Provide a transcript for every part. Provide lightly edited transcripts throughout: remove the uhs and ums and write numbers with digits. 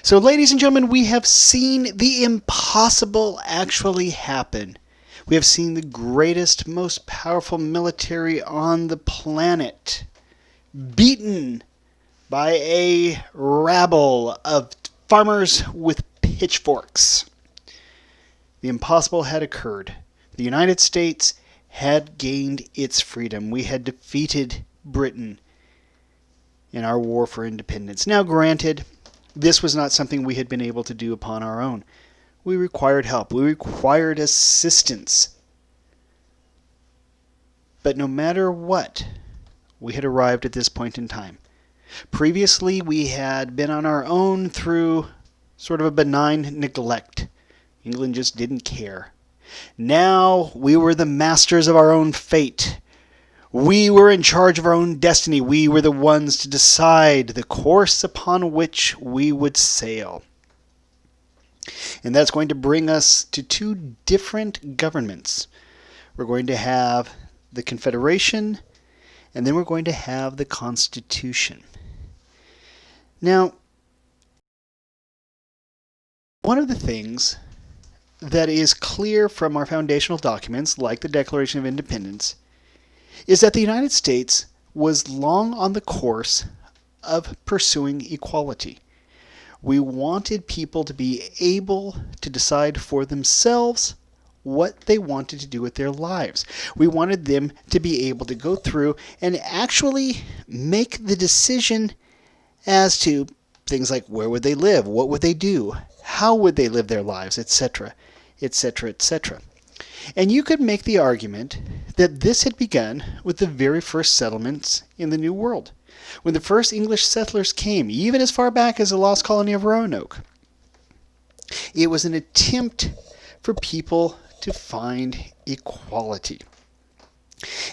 So, ladies and gentlemen, we have seen the impossible actually happen. We have seen the greatest, most powerful military on the planet beaten by a rabble of farmers with pitchforks. The impossible had occurred. The United States had gained its freedom. We had defeated Britain in our war for independence. Now, granted, this was not something we had been able to do upon our own. We required help. We required assistance. But no matter what, we had arrived at this point in time. Previously, we had been on our own through sort of a benign neglect. England just didn't care. Now we were the masters of our own fate. We were in charge of our own destiny. We were the ones to decide the course upon which we would sail. And that's going to bring us to two different governments. We're going to have the Confederation, and then we're going to have the Constitution. Now, one of the things that is clear from our foundational documents, like the Declaration of Independence, is that the United States was long on the course of pursuing equality. We wanted people to be able to decide for themselves what they wanted to do with their lives. We wanted them to be able to go through and actually make the decision as to things like where would they live, what would they do, how would they live their lives, etc., etc., etc. And you could make the argument that this had begun with the very first settlements in the New World. When the first English settlers came, even as far back as the lost colony of Roanoke, it was an attempt for people to find equality.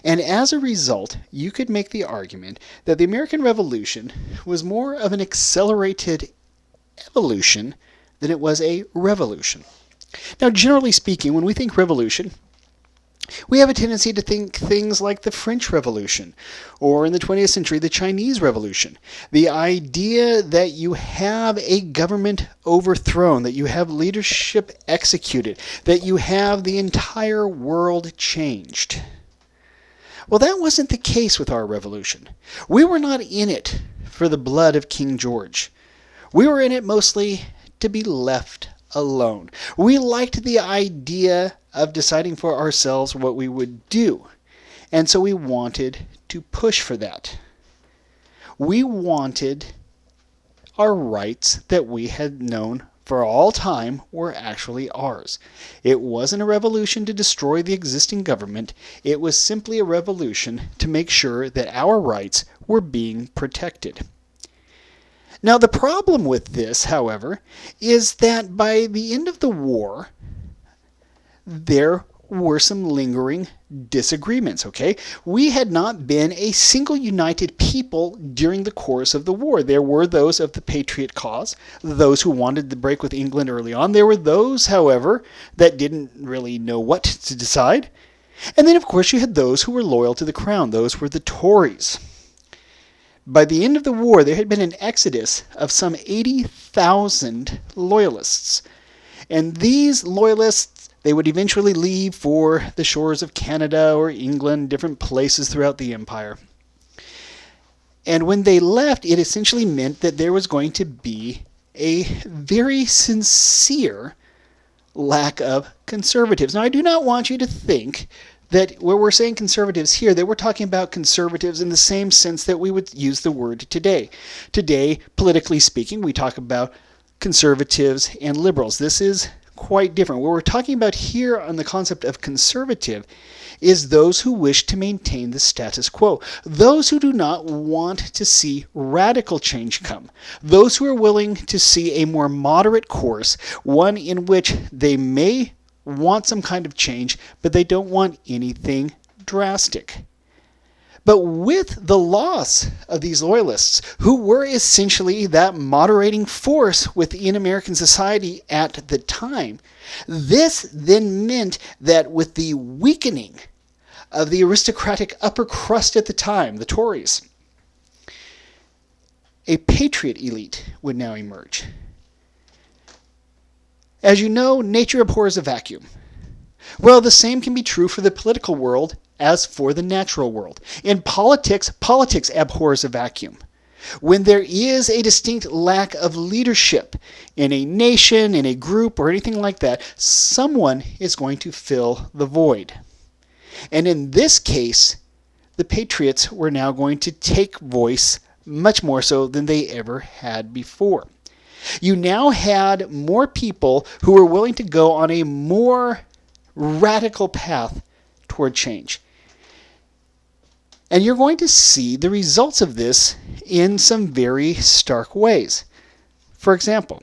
And as a result, you could make the argument that the American Revolution was more of an accelerated evolution than it was a revolution. Now, generally speaking, when we think revolution, we have a tendency to think things like the French Revolution, or in the 20th century, the Chinese Revolution. The idea that you have a government overthrown, that you have leadership executed, that you have the entire world changed. Well, that wasn't the case with our revolution. We were not in it for the blood of King George. We were in it mostly to be left alone. We liked the idea of deciding for ourselves what we would do, and so we wanted to push for that. We wanted our rights that we had known for all time were actually ours. It wasn't a revolution to destroy the existing government. It was simply a revolution to make sure that our rights were being protected. Now, the problem with this, however, is that by the end of the war, there were some lingering disagreements, okay? We had not been a single united people during the course of the war. There were those of the Patriot cause, those who wanted to break with England early on. There were those, however, that didn't really know what to decide. And then, of course, you had those who were loyal to the crown. Those were the Tories. By the end of the war, there had been an exodus of some 80,000 loyalists. And these loyalists, they would eventually leave for the shores of Canada or England, different places throughout the empire. And when they left, it essentially meant that there was going to be a very sincere lack of conservatives. Now, I do not want you to think that where we're saying conservatives here, that we're talking about conservatives in the same sense that we would use the word today. Today, politically speaking, we talk about conservatives and liberals. This is quite different. What we're talking about here on the concept of conservative is those who wish to maintain the status quo. Those who do not want to see radical change come. Those who are willing to see a more moderate course, one in which they may want some kind of change, but they don't want anything drastic. But with the loss of these loyalists, who were essentially that moderating force within American society at the time, this then meant that with the weakening of the aristocratic upper crust at the time, the Tories, a patriot elite would now emerge. As you know, nature abhors a vacuum. Well, the same can be true for the political world as for the natural world. In politics, politics abhors a vacuum. When there is a distinct lack of leadership in a nation, in a group, or anything like that, someone is going to fill the void. And in this case, the Patriots were now going to take voice much more so than they ever had before. You now had more people who were willing to go on a more radical path toward change. And you're going to see the results of this in some very stark ways. For example,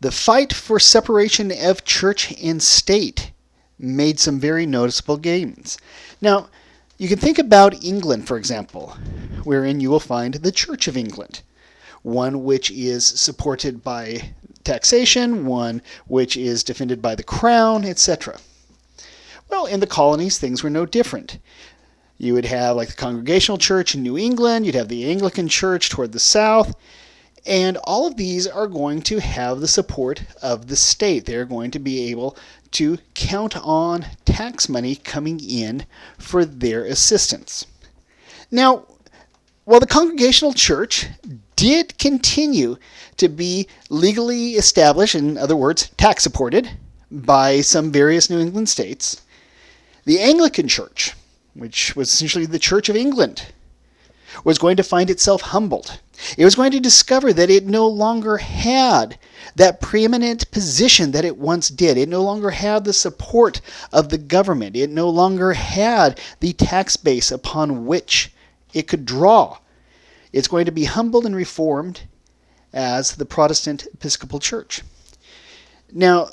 the fight for separation of church and state made some very noticeable gains. Now, you can think about England, for example, wherein you will find the Church of England, one which is supported by taxation, one which is defended by the crown, etc. Well, in the colonies, things were no different. You would have like the Congregational Church in New England, you'd have the Anglican Church toward the south, and all of these are going to have the support of the state. They're going to be able to count on tax money coming in for their assistance. Now, while the Congregational Church did continue to be legally established, in other words, tax supported, by some various New England states, the Anglican Church, which was essentially the Church of England, was going to find itself humbled. It was going to discover that it no longer had that preeminent position that it once did. It no longer had the support of the government. It no longer had the tax base upon which it could draw. It's going to be humbled and reformed as the Protestant Episcopal Church. Now,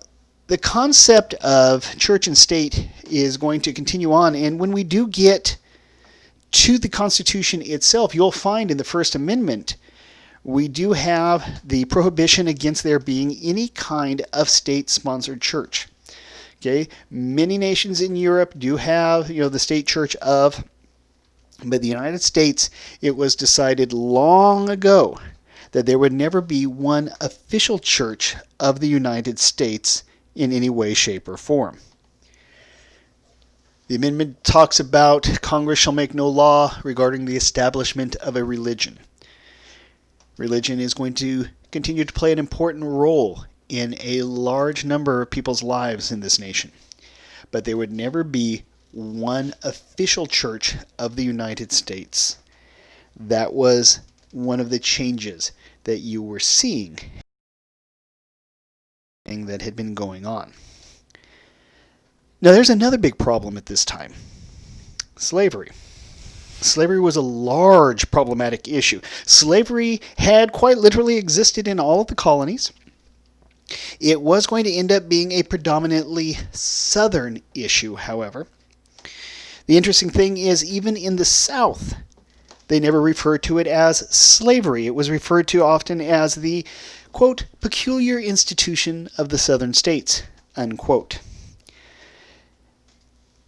the concept of church and state is going to continue on, and when we do get to the Constitution itself, you'll find in the First Amendment we do have the prohibition against there being any kind of state-sponsored church. Okay, many nations in Europe do have, the state church of, but the United States, it was decided long ago that there would never be one official church of the United States in any way, shape, or form. The amendment talks about Congress shall make no law regarding the establishment of a religion. Religion is going to continue to play an important role in a large number of people's lives in this nation. But there would never be one official church of the United States. That was one of the changes that you were seeing that had been going on. Now, there's another big problem at this time. Slavery. Slavery was a large problematic issue. Slavery had quite literally existed in all of the colonies. It was going to end up being a predominantly Southern issue, however. The interesting thing is, even in the South, they never referred to it as slavery. It was referred to often as the, quote, peculiar institution of the Southern states, unquote.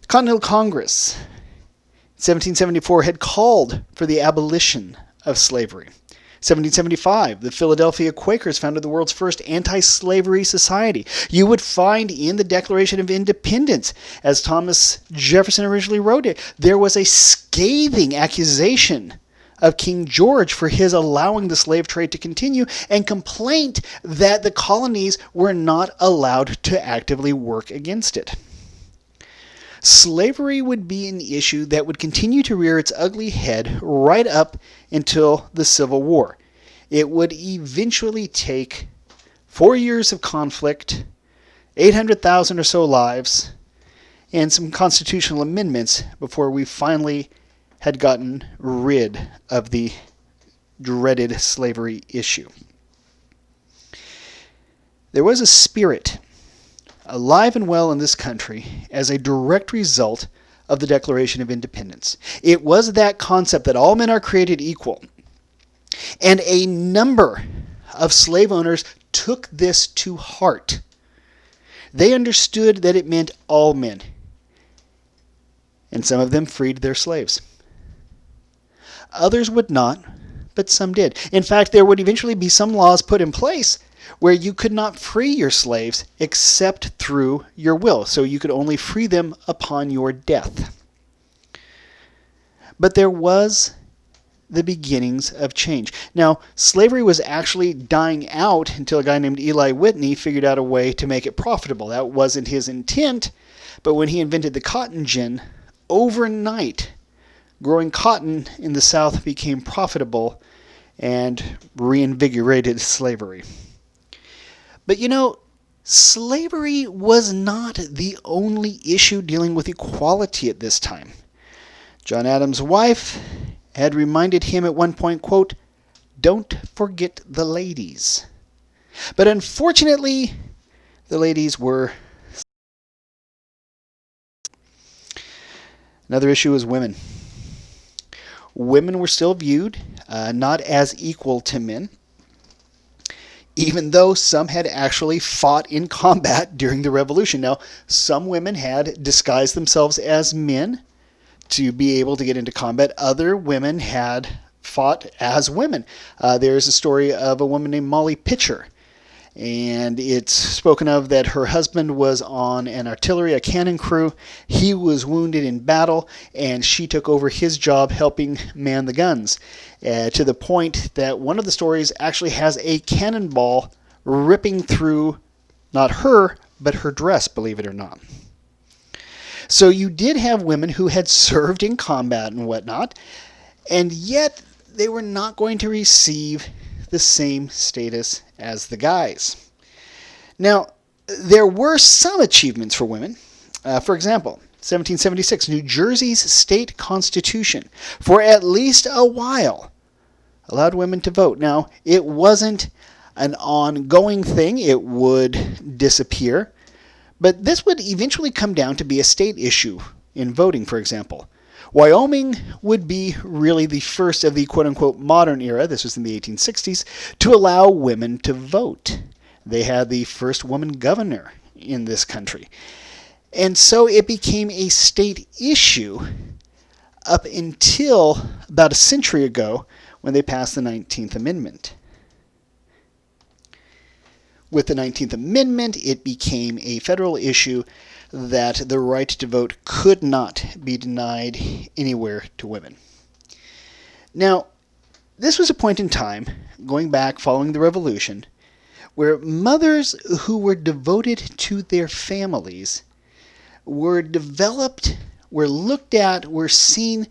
The Continental Congress, 1774, had called for the abolition of slavery. 1775, the Philadelphia Quakers founded the world's first anti-slavery society. You would find in the Declaration of Independence, as Thomas Jefferson originally wrote it, there was a scathing accusation of King George for his allowing the slave trade to continue, and complaint that the colonies were not allowed to actively work against it. Slavery would be an issue that would continue to rear its ugly head right up until the Civil War. It would eventually take 4 years of conflict, 800,000 or so lives, and some constitutional amendments before we finally had gotten rid of the dreaded slavery issue. There was a spirit alive and well in this country as a direct result of the Declaration of Independence. It was that concept that all men are created equal. And a number of slave owners took this to heart. They understood that it meant all men. And some of them freed their slaves. Others would not. but some did. In fact, there would eventually be some laws put in place where you could not free your slaves except through your will. So you could only free them upon your death. But there was the beginnings of change. Now, slavery was actually dying out until a guy named Eli Whitney figured out a way to make it profitable. That wasn't his intent, but when he invented the cotton gin, overnight, growing cotton in the South became profitable and reinvigorated slavery. But slavery was not the only issue dealing with equality at this time. John Adams' wife had reminded him at one point, quote, "Don't forget the ladies." But unfortunately, the ladies were... Another issue is women. Women were still viewed not as equal to men, even though some had actually fought in combat during the Revolution. Now, some women had disguised themselves as men to be able to get into combat. Other women had fought as women. There's a story of a woman named Molly Pitcher, and it's spoken of that her husband was on an artillery, a cannon crew. He was wounded in battle, and she took over his job helping man the guns, to the point that one of the stories actually has a cannonball ripping through not her, but her dress, believe it or not. So you did have women who had served in combat and whatnot, and yet they were not going to receive the same status as the guys. Now, there were some achievements for women. For example, 1776, New Jersey's state constitution, for at least a while, allowed women to vote. Now, it wasn't an ongoing thing. It would disappear. But this would eventually come down to be a state issue in voting, for example. Wyoming would be really the first of the quote-unquote modern era, this was in the 1860s, to allow women to vote. They had the first woman governor in this country. And so it became a state issue up until about a century ago when they passed the 19th Amendment. With the 19th Amendment, it became a federal issue that the right to vote could not be denied anywhere to women. Now, this was a point in time, going back following the Revolution, where mothers who were devoted to their families were developed, were looked at, were seen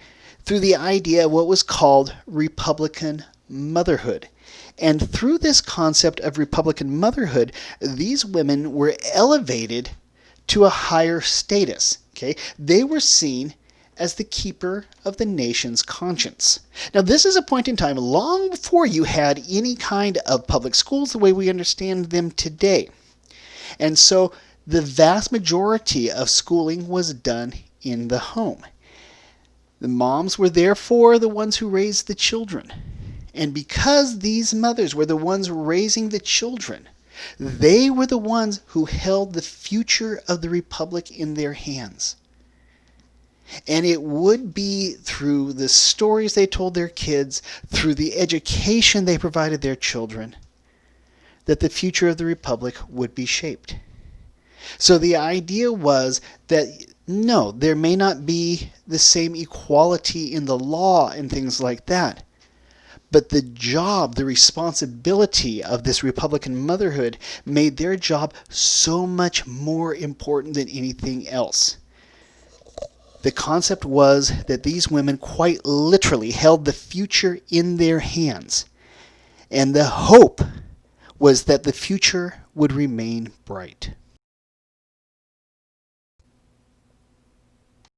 through the idea of what was called Republican motherhood. And through this concept of Republican motherhood, these women were elevated to a higher status. Okay? They were seen as the keeper of the nation's conscience. Now, this is a point in time long before you had any kind of public schools the way we understand them today. And so the vast majority of schooling was done in the home. The moms were therefore the ones who raised the children. And because these mothers were the ones raising the children, they were the ones who held the future of the republic in their hands. And it would be through the stories they told their kids, through the education they provided their children, that the future of the republic would be shaped. So the idea was that no, there may not be the same equality in the law and things like that, but the job, the responsibility of this Republican motherhood made their job so much more important than anything else. The concept was that these women quite literally held the future in their hands. And the hope was that the future would remain bright.